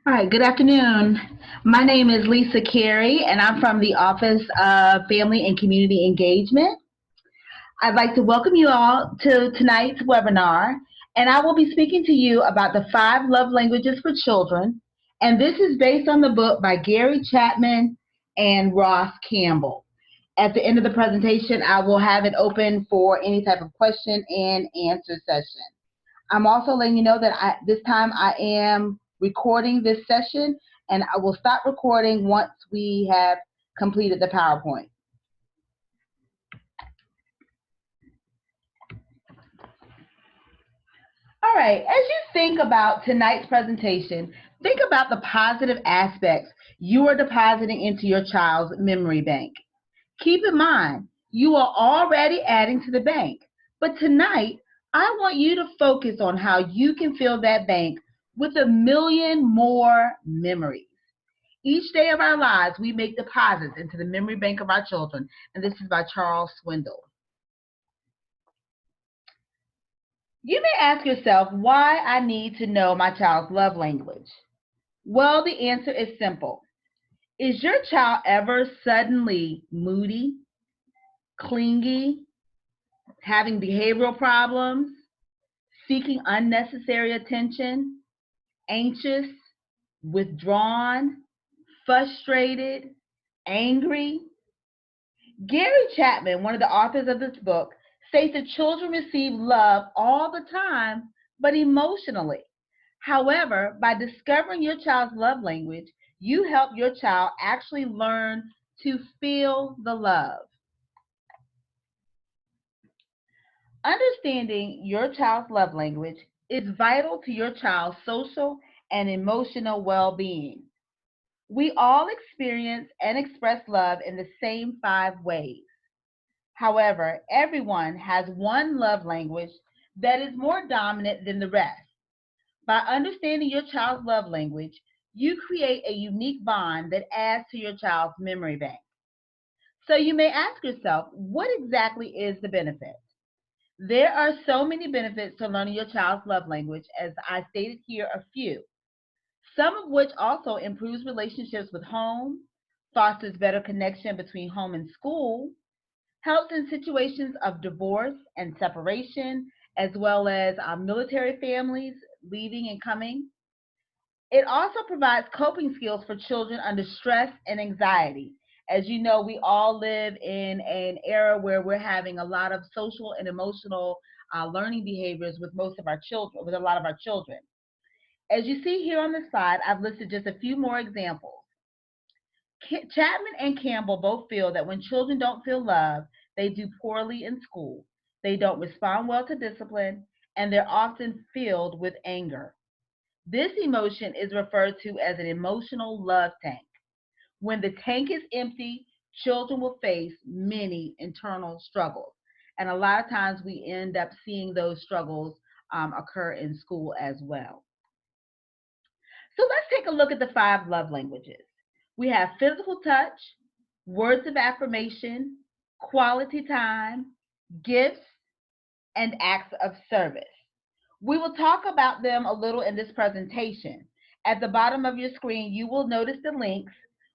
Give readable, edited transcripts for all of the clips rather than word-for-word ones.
All right, good afternoon. My name is Lisa Kerry, and I'm from the Office of Family and Community Engagement. I'd like to welcome you all to tonight's webinar, and I will be speaking to you about the 5 love languages for children, and this is based on the book by Gary Chapman and Ross Campbell. At the end of the presentation, I will have it open for any type of question and answer session. I'm also letting you know that this time I am recording this session, and I will stop recording once we have completed the PowerPoint. All right, as you think about tonight's presentation, think about the positive aspects you are depositing into your child's memory bank. Keep in mind, you are already adding to the bank, but tonight, I want you to focus on how you can fill that bank with 1,000,000 more memories. Each day of our lives, we make deposits into the memory bank of our children, and this is by Charles Swindoll. You may ask yourself why I need to know my child's love language. Well, the answer is simple. Is your child ever suddenly moody, clingy, having behavioral problems, seeking unnecessary attention, anxious, withdrawn, frustrated, angry? Gary Chapman, one of the authors of this book, states that children receive love all the time, but emotionally. However, by discovering your child's love language, you help your child actually learn to feel the love. Understanding your child's love language is vital to your child's social and emotional well-being. We all experience and express love in the same 5 ways. However, everyone has one love language that is more dominant than the rest. By understanding your child's love language, you create a unique bond that adds to your child's memory bank. So you may ask yourself, what exactly is the benefit? There are so many benefits to learning your child's love language, as I stated here a few, some of which also improves relationships with home, fosters better connection between home and school, helps in situations of divorce and separation, as well as military families leaving and coming. It also provides coping skills for children under stress and anxiety. As you know, we all live in an era where we're having a lot of social and emotional learning behaviors with most of our children, with a lot of our children. As you see here on the slide, I've listed just a few more examples. Chapman and Campbell both feel that when children don't feel love, they do poorly in school, they don't respond well to discipline, and they're often filled with anger. This emotion is referred to as an emotional love tank. When the tank is empty, children will face many internal struggles. And a lot of times we end up seeing those struggles occur in school as well. So let's take a look at the 5 love languages. We have physical touch, words of affirmation, quality time, gifts, and acts of service. We will talk about them a little in this presentation. At the bottom of your screen, you will notice the links.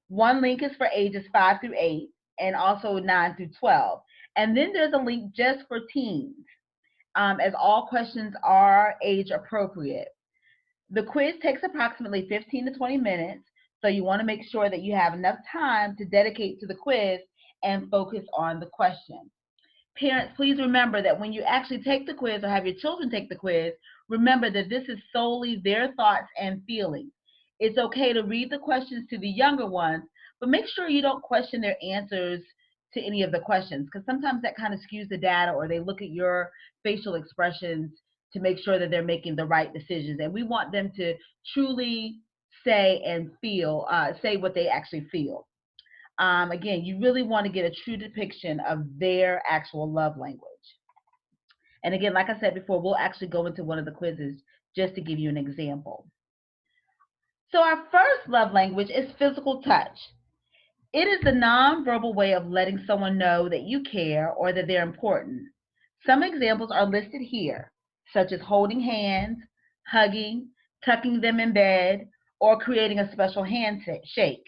One link is for ages 5 through 8 and also 9 through 12. And then there's a link just for teens, as all questions are age appropriate. The quiz takes approximately 15 to 20 minutes, so you want to make sure that you have enough time to dedicate to the quiz and focus on the question. Parents, please remember that when you actually take the quiz or have your children take the quiz, remember that this is solely their thoughts and feelings. It's okay to read the questions to the younger ones, but make sure you don't question their answers to any of the questions, because sometimes that kind of skews the data, or they look at your facial expressions to make sure that they're making the right decisions. And we want them to truly say and feel, say what they actually feel. Again, you really want to get a true depiction of their actual love language. And again, like I said before, we'll actually go into one of the quizzes just to give you an example. So our first love language is physical touch. It is the nonverbal way of letting someone know that you care or that they're important. Some examples are listed here, such as holding hands, hugging, tucking them in bed, or creating a special handshake.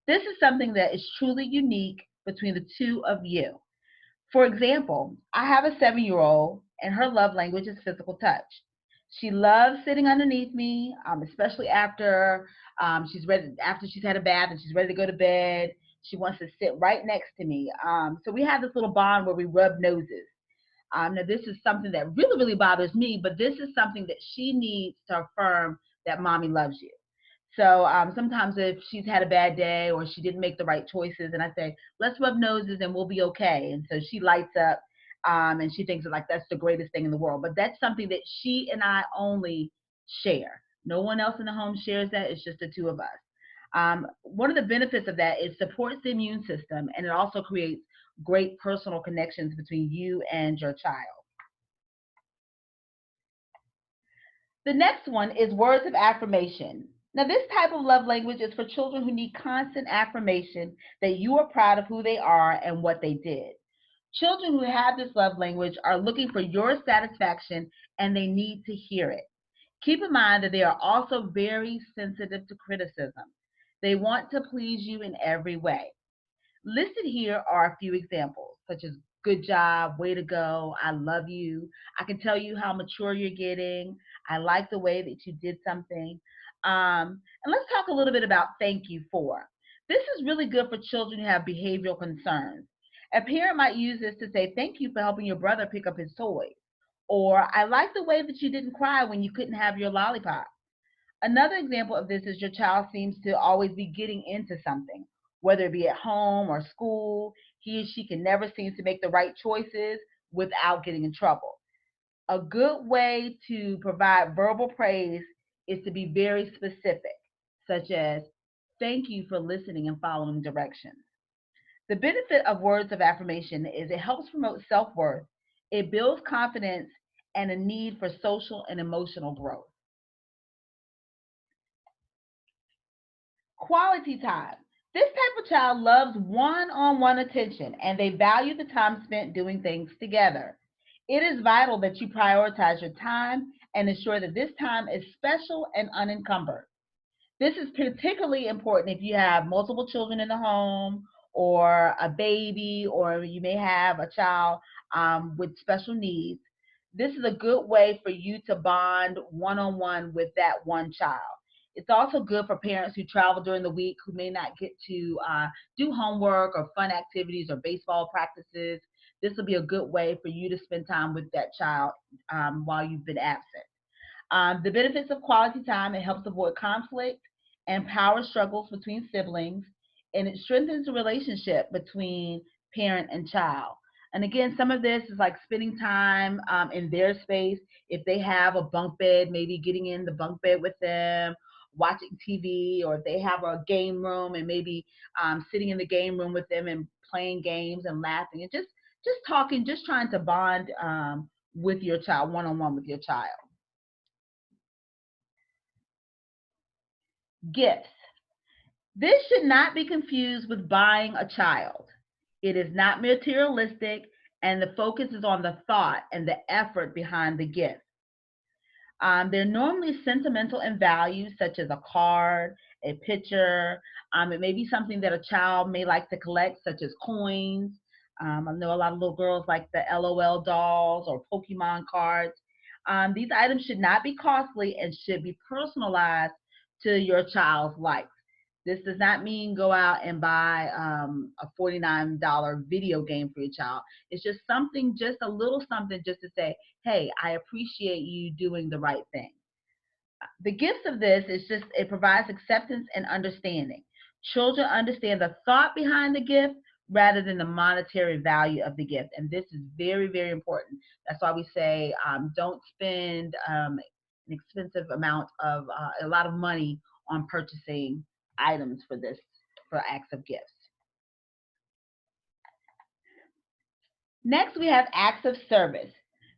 This is something that is truly unique between the two of you. For example, I have a 7-year-old, and her love language is physical touch. She loves sitting underneath me, especially after she's had a bath and she's ready to go to bed. She wants to sit right next to me. So we have this little bond where we rub noses. Now, this is something that really, really bothers me, but this is something that she needs to affirm that mommy loves you. So sometimes if she's had a bad day or she didn't make the right choices, and I say, let's rub noses and we'll be okay. And so she lights up, and she thinks like that's the greatest thing in the world. But that's something that she and I only share. No one else in the home shares that. It's just the two of us. One of the benefits of that is supports the immune system, and it also creates great personal connections between you and your child. The next one is words of affirmation. Now, this type of love language is for children who need constant affirmation that you are proud of who they are and what they did. Children who have this love language are looking for your satisfaction and they need to hear it. Keep in mind that they are also very sensitive to criticism. They want to please you in every way. Listed here are a few examples, such as good job, way to go, I love you, I can tell you how mature you're getting, I like the way that you did something. And let's talk a little bit about thank you for. This is really good for children who have behavioral concerns. A parent might use this to say, thank you for helping your brother pick up his toys. Or, I like the way that you didn't cry when you couldn't have your lollipop. Another example of this is your child seems to always be getting into something, whether it be at home or school. He or she can never seem to make the right choices without getting in trouble. A good way to provide verbal praise is to be very specific, such as, thank you for listening and following directions. The benefit of words of affirmation is it helps promote self worth, it builds confidence, and a need for social and emotional growth. Quality time. This type of child loves one on one attention and they value the time spent doing things together. It is vital that you prioritize your time and ensure that this time is special and unencumbered. This is particularly important if you have multiple children in the home or a baby, or you may have a child with special needs. This is a good way for you to bond one on one with that one child. It's also good for parents who travel during the week who may not get to do homework or fun activities or baseball practices. This will be a good way for you to spend time with that child while you've been absent. The benefits of quality time, it helps avoid conflict and power struggles between siblings, and it strengthens the relationship between parent and child. And again, some of this is like spending time in their space. If they have a bunk bed, maybe getting in the bunk bed with them, watching TV, or if they have a game room and maybe sitting in the game room with them and playing games and laughing and just talking, just trying to bond with your child, one on one with your child. Gifts. This should not be confused with buying a child. It is not materialistic, and the focus is on the thought and the effort behind the gift. They're normally sentimental in value, such as a card, a picture. It may be something that a child may like to collect, such as coins. I know a lot of little girls like the LOL dolls or Pokemon cards. These items should not be costly and should be personalized to your child's life. This does not mean go out and buy a $49 video game for your child. It's just something, just a little something, just to say, hey, I appreciate you doing the right thing. The gifts of this is just, it provides acceptance and understanding. Children understand the thought behind the gift rather than the monetary value of the gift. And this is very, very important. That's why we say don't spend an expensive amount of a lot of money on purchasing items for this, for acts of gifts. Next, we have acts of service.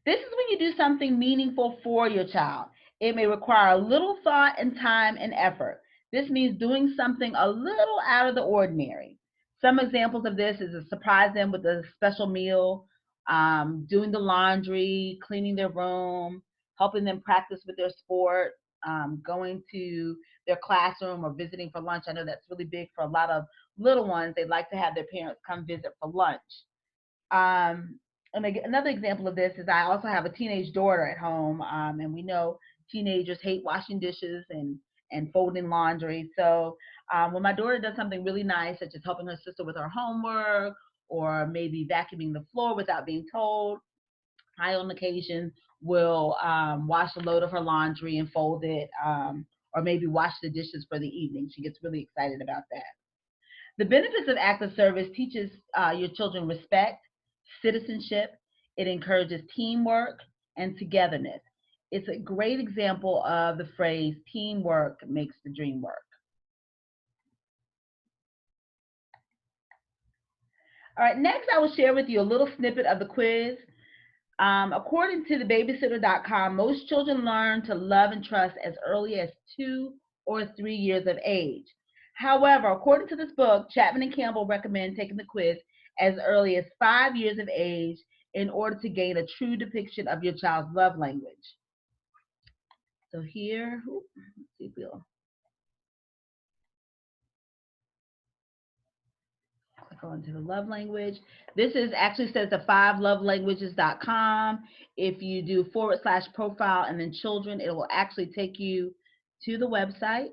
This is when you do something meaningful for your child. It may require a little thought and time and effort. This means doing something a little out of the ordinary. Some examples of this is to surprise them with a special meal, doing the laundry, cleaning their room, helping them practice with their sport, going to their classroom or visiting for lunch. I know that's really big for a lot of little ones. They like to have their parents come visit for lunch. Um, and another example of this is I also have a teenage daughter at home, and we know teenagers hate washing dishes and folding laundry. So when my daughter does something really nice, such as helping her sister with her homework or maybe vacuuming the floor without being told, I on occasion will wash a load of her laundry and fold it, or maybe wash the dishes for the evening. She gets really excited about that. The benefits of active service teaches your children respect, citizenship. It encourages teamwork and togetherness. It's a great example of the phrase teamwork makes the dream work. All right, next I will share with you a little snippet of the quiz. According to the babysitter.com, most children learn to love and trust as early as 2 or 3 years of age. However, according to this book, Chapman and Campbell recommend taking the quiz as early as 5 years of age in order to gain a true depiction of your child's love language. So here, let's see if we'll click on to the love language. This is actually says the 5lovelanguages.com. If you do / profile and then children, it will actually take you to the website.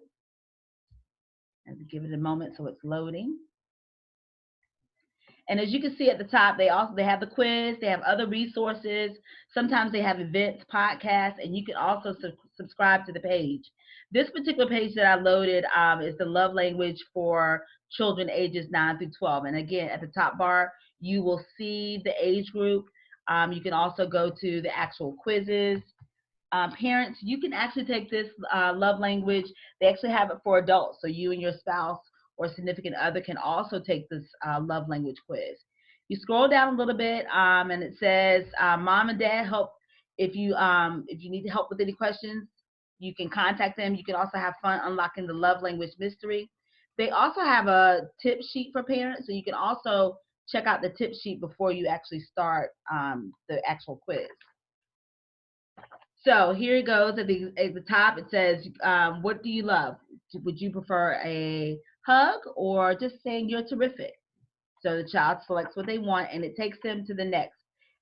And give it a moment so it's loading. And as you can see at the top, they have the quiz, they have other resources. Sometimes they have events, podcasts, and you can also subscribe to the page. This particular page that I loaded is the love language for children ages 9 through 12. And again, at the top bar, you will see the age group. You can also go to the actual quizzes. Parents, you can actually take this love language. They actually have it for adults, so you and your spouse or significant other can also take this love language quiz. You scroll down a little bit, and it says, "Mom and Dad help." If you need help with any questions, you can contact them. You can also have fun unlocking the love language mystery. They also have a tip sheet for parents, so you can also check out the tip sheet before you actually start the actual quiz. So here it goes at the top. It says, "What do you love? Would you prefer a hug or just saying you're terrific?" So the child selects what they want, and it takes them to the next.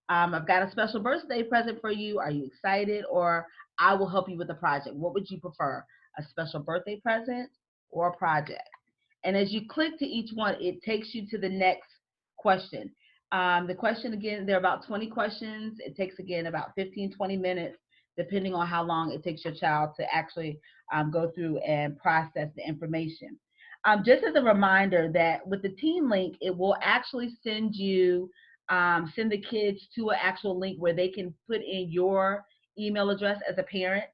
"I've got a special birthday present for you. Are you excited?" Or, "I will help you with the project." What would you prefer? A special birthday present or a project? And as you click to each one, it takes you to the next question. The question, again, there are about 20 questions. It takes, again, about 15, 20 minutes, depending on how long it takes your child to actually go through and process the information. Just as a reminder that with the team link, it will actually send the kids to an actual link where they can put in your email address as a parent.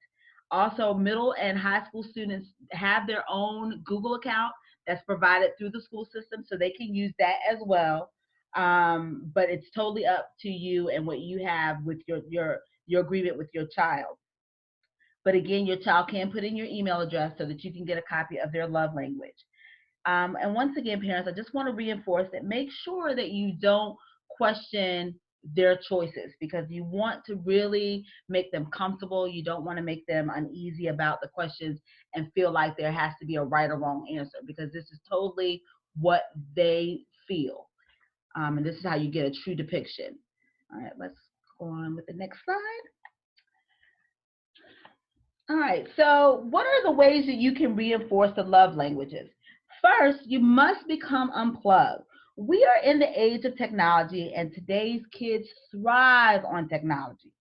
Also, middle and high school students have their own Google account that's provided through the school system, so they can use that as well. But it's totally up to you and what you have with your agreement with your child. But again, your child can put in your email address so that you can get a copy of their love language. And once again, parents, I just want to reinforce that make sure that you don't question their choices, because you want to really make them comfortable. You don't want to make them uneasy about the questions and feel like there has to be a right or wrong answer, because this is totally what they feel. And this is how you get a true depiction. All right, let's go on with the next slide. All right, so what are the ways that you can reinforce the love languages? First, you must become unplugged. We are in the age of technology, and today's kids thrive on technology.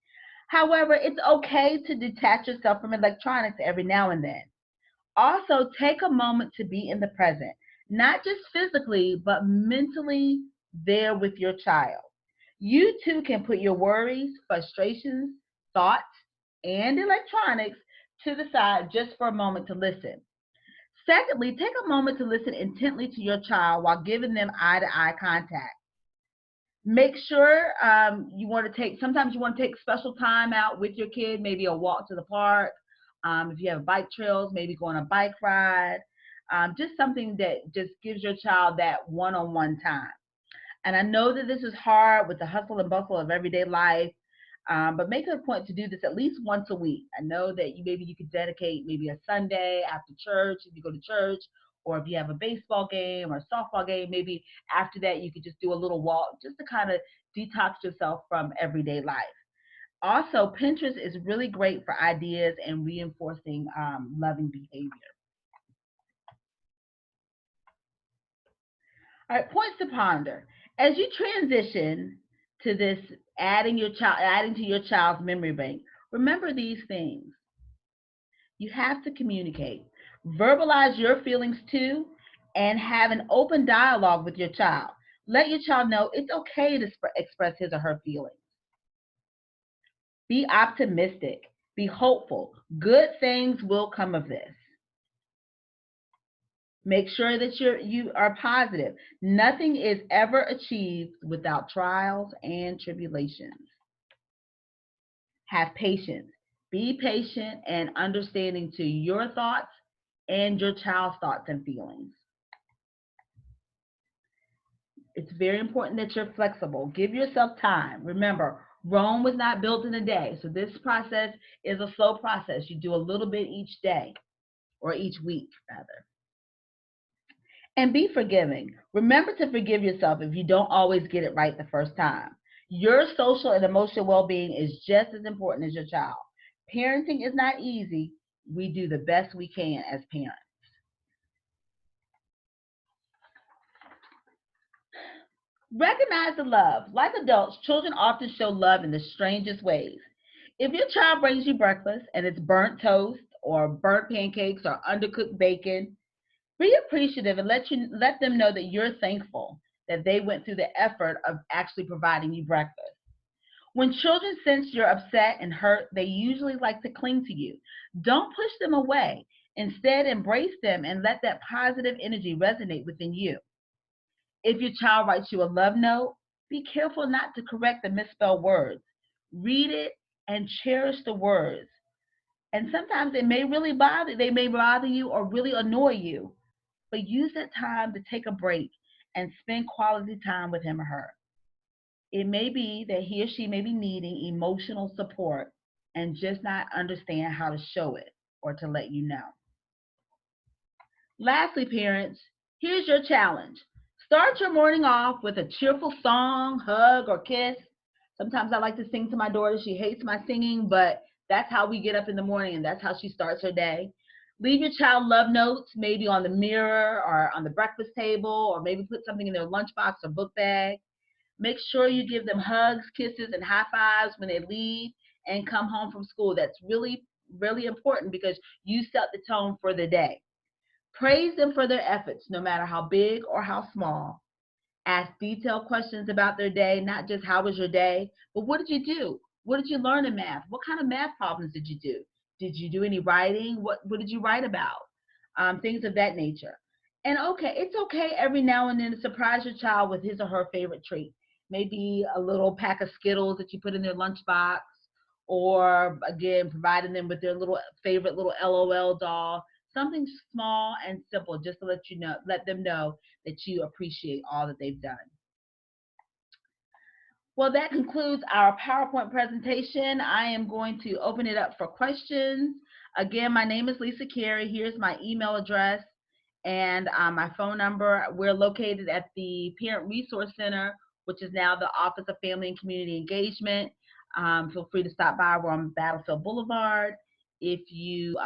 However, it's okay to detach yourself from electronics every now and then. Also, take a moment to be in the present, not just physically, but mentally there with your child. You too can put your worries, frustrations, thoughts, and electronics to the side just for a moment to listen. Secondly, take a moment to listen intently to your child while giving them eye to eye contact. Make sure sometimes you want to take special time out with your kid, maybe a walk to the park. If you have bike trails, maybe go on a bike ride. Just something that just gives your child that one on one time. And I know that this is hard with the hustle and bustle of everyday life. But make it a point to do this at least once a week. I know that you could dedicate maybe a Sunday after church if you go to church, or if you have a baseball game or a softball game, maybe after that you could just do a little walk just to kind of detox yourself from everyday life. Also, Pinterest is really great for ideas and reinforcing loving behavior. All right, points to ponder. As you transition to this adding to your child's memory bank, remember these things. You have to communicate. Verbalize your feelings too, and have an open dialogue with your child. Let your child know it's okay to express his or her feelings. Be optimistic. Be hopeful. Good things will come of this. Make sure that you are positive. Nothing is ever achieved without trials and tribulations. Have patience. Be patient and understanding to your thoughts and your child's thoughts and feelings. It's very important that you're flexible. Give yourself time. Remember, Rome was not built in a day. So this process is a slow process. You do a little bit each day or each week, rather. And be forgiving. Remember to forgive yourself if you don't always get it right the first time. Your social and emotional well being is just as important as your child. Parenting is not easy. We do the best we can as parents. Recognize the love. Like adults, children often show love in the strangest ways. If your child brings you breakfast and it's burnt toast or burnt pancakes or undercooked bacon, be appreciative and let them know that you're thankful that they went through the effort of actually providing you breakfast. When children sense you're upset and hurt, they usually like to cling to you. Don't push them away. Instead, embrace them and let that positive energy resonate within you. If your child writes you a love note, be careful not to correct the misspelled words. Read it and cherish the words. And sometimes they may bother you or really annoy you, but use that time to take a break and spend quality time with him or her. It may be that he or she may be needing emotional support and just not understand how to show it or to let you know. Lastly, parents, here's your challenge. Start your morning off with a cheerful song, hug, or kiss. Sometimes I like to sing to my daughter. She hates my singing, but that's how we get up in the morning and that's how she starts her day. Leave your child love notes, maybe on the mirror or on the breakfast table, or maybe put something in their lunchbox or book bag. Make sure you give them hugs, kisses, and high fives when they leave and come home from school. That's really, really important because you set the tone for the day. Praise them for their efforts, no matter how big or how small. Ask detailed questions about their day, not just how was your day, but what did you do? What did you learn in math? What kind of math problems did you do? Did you do any writing? What did you write about? Things of that nature. And okay, it's okay every now and then to surprise your child with his or her favorite treat. Maybe a little pack of Skittles that you put in their lunchbox, or again, providing them with their little favorite little LOL doll. Something small and simple, just to let them know that you appreciate all that they've done. Well, that concludes our PowerPoint presentation. I am going to open it up for questions. Again, my name is Lisa Kerry. Here's my email address and my phone number. We're located at the Parent Resource Center, which is now the Office of Family and Community Engagement. Feel free to stop by. We're on Battlefield Boulevard. If you